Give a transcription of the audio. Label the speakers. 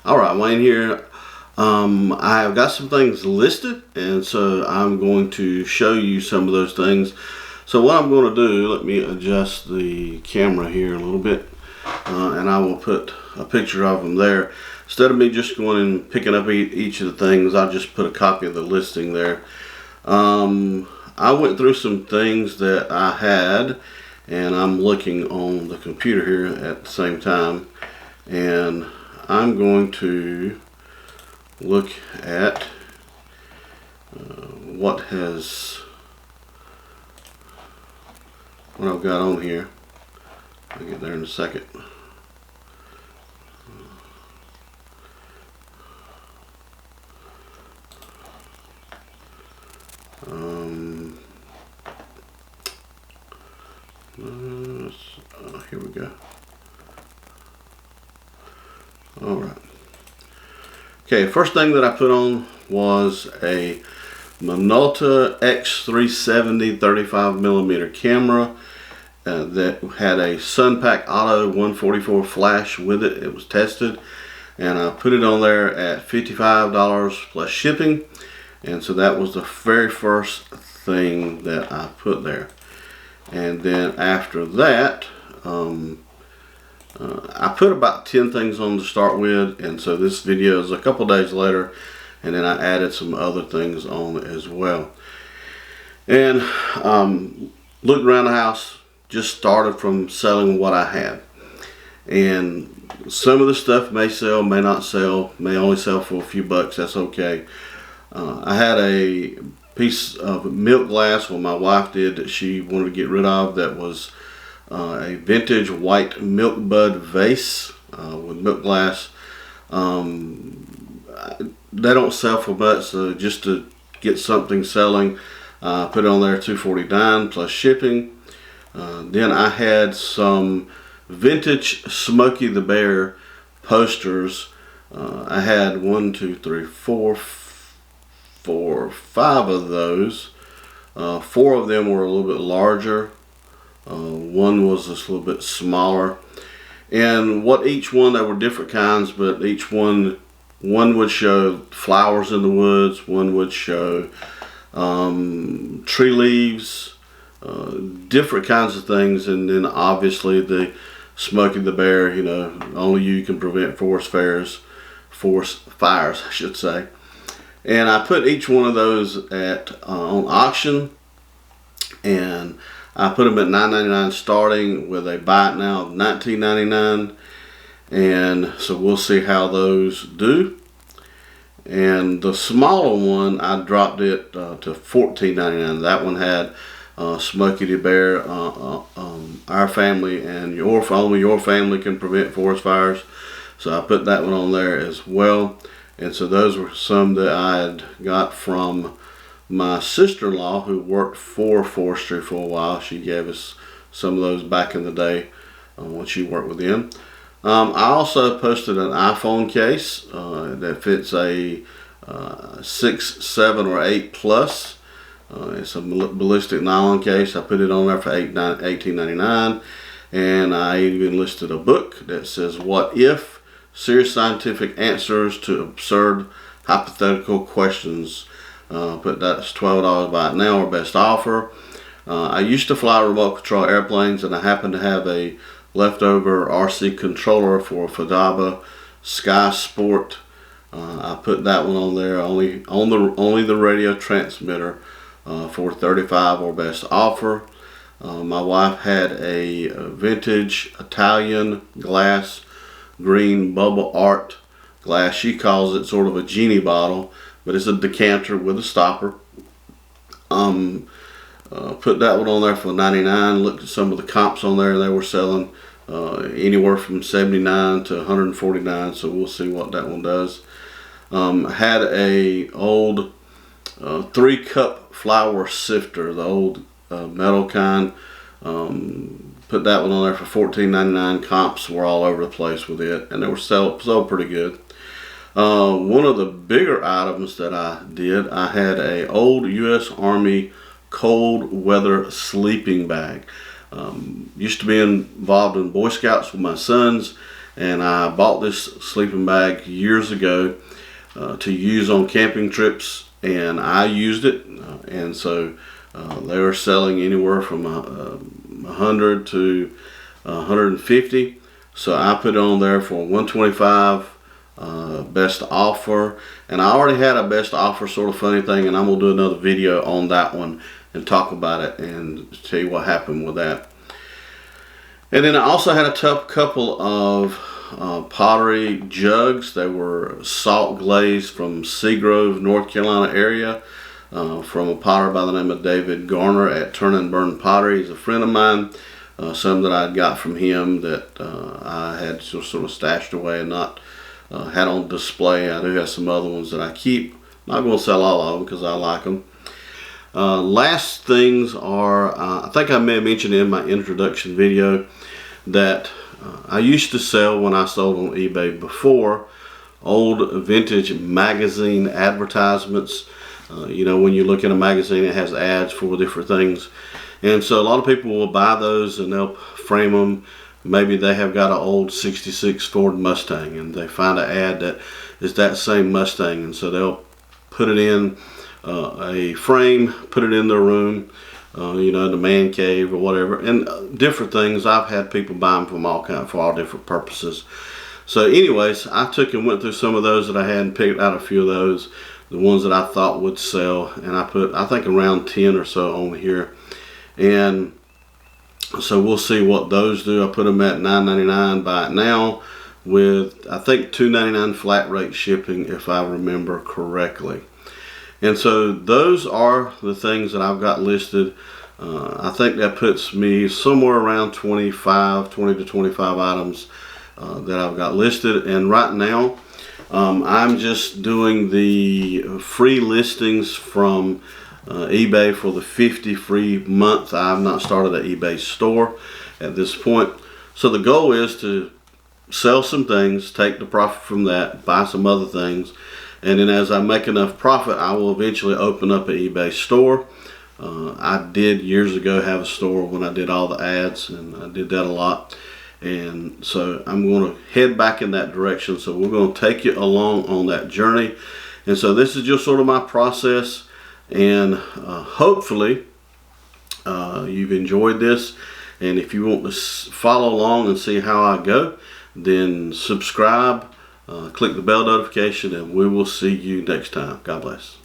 Speaker 1: Alright, Wayne here. I've got some things listed, and so I'm going to show you some of those things. So what I'm going to do, let me adjust the camera here a little bit, and I will put a picture of them there. Instead of me just going and picking up each of the things, I'll just put a copy of the listing there. I went through some things that I had, and I'm looking on the computer here at the same time, and I'm going to look at what I've got on here. I'll get there in a second. Here we go. Alright. Okay, first thing that I put on was a Minolta X370 35mm camera that had a Sunpack Auto 144 flash with it. It was tested, and I put it on there at $55 plus shipping, and so that was the very first thing that I put there. And then after that, I put about 10 things on to start with, and so this video is a couple days later, and then I added some other things on as well. And looked around the house, just started from selling what I had. And some of the stuff may sell, may not sell, may only sell for a few bucks. That's okay. I had a piece of milk glass, what my wife did, that she wanted to get rid of, that was a vintage white milk bud vase with milk glass. They don't sell for much, so just to get something selling, put it on there $249 plus shipping. Then I had some vintage Smokey the Bear posters. I had 5 of those. 4 of them were a little bit larger. One was just a little bit smaller. And what each one, they were different kinds, but each one would show flowers in the woods, one would show tree leaves, different kinds of things, and then obviously the Smokey the Bear, you know, only you can prevent forest fires, I should say. And I put each one of those on auction, and I put them at $9.99 starting, with a buy it now of $19.99. And so we'll see how those do. And the smaller one, I dropped it to $14.99. That one had Smokey the Bear, our family, and only your family can prevent forest fires. So I put that one on there as well. And so those were some that I had got from my sister-in-law, who worked for forestry for a while. She gave us some of those back in the day when she worked with them. I also posted an iPhone case that fits a 6, 7, or 8 plus. It's a ballistic nylon case. I put it on there for $18.99, and I even listed a book that says "What If? Serious Scientific Answers to Absurd Hypothetical Questions." But that's $12 by now, or best offer. I used to fly remote control airplanes, and I happen to have a leftover RC controller for a Fodaba Sky Sport. I put that one on there, only the radio transmitter, for $35 or best offer. My wife had a vintage Italian glass green bubble art glass. She calls it sort of a genie bottle, but it's a decanter with a stopper. Put that one on there for $99. Looked at some of the comps on there, and they were selling anywhere from $79 to $149. So we'll see what that one does. Had a old 3-cup flour sifter, the old metal kind. Put that one on there for $14.99. Comps were all over the place with it, and they were sold pretty good. One of the bigger items that I did, I had a old U.S. Army cold weather sleeping bag. Used to be involved in Boy Scouts with my sons, and I bought this sleeping bag years ago to use on camping trips, and I used it, and so they were selling anywhere from 100 to 150. So I put it on there for 125. Best offer, and I already had a best offer sort of funny thing, and I'm gonna do another video on that one and talk about it and tell you what happened with that. And then I also had a couple of pottery jugs. They were salt glazed from Seagrove, North Carolina area, from a potter by the name of David Garner at Turn and Burn Pottery. He's a friend of mine. Some that I got from him that I had sort of stashed away and not had on display. I do have some other ones that I keep. Not going to sell all of them because I like them. Last things are, I think I may have mentioned in my introduction video that I used to sell, when I sold on eBay before, old vintage magazine advertisements. You know, when you look in a magazine, it has ads for different things. And so a lot of people will buy those and they'll frame them. Maybe they have got an old 66 Ford Mustang and they find an ad that is that same Mustang, and so they'll put it in a frame, put it in their room, you know, the man cave or whatever, and different things. I've had people buy them for all different purposes. So anyways, I took and went through some of those that I had and picked out a few of those, the ones that I thought would sell, and I put, I think, around 10 or so on here. And so we'll see what those do. I put them at $9.99 buy it now, with I think $2.99 flat rate shipping, if I remember correctly. And so those are the things that I've got listed. I think that puts me somewhere around 20 to 25 items that I've got listed. And right now I'm just doing the free listings from eBay for the 50 free month. I have not started an eBay store at this point. So the goal is to sell some things, take the profit from that, buy some other things, and then as I make enough profit, I will eventually open up an eBay store. I did years ago have a store when I did all the ads, and I did that a lot. And so I'm going to head back in that direction. So we're going to take you along on that journey. And so this is just sort of my process. And hopefully you've enjoyed this, and if you want to follow along and see how I go, then subscribe, click the bell notification, and we will see you next time. God bless.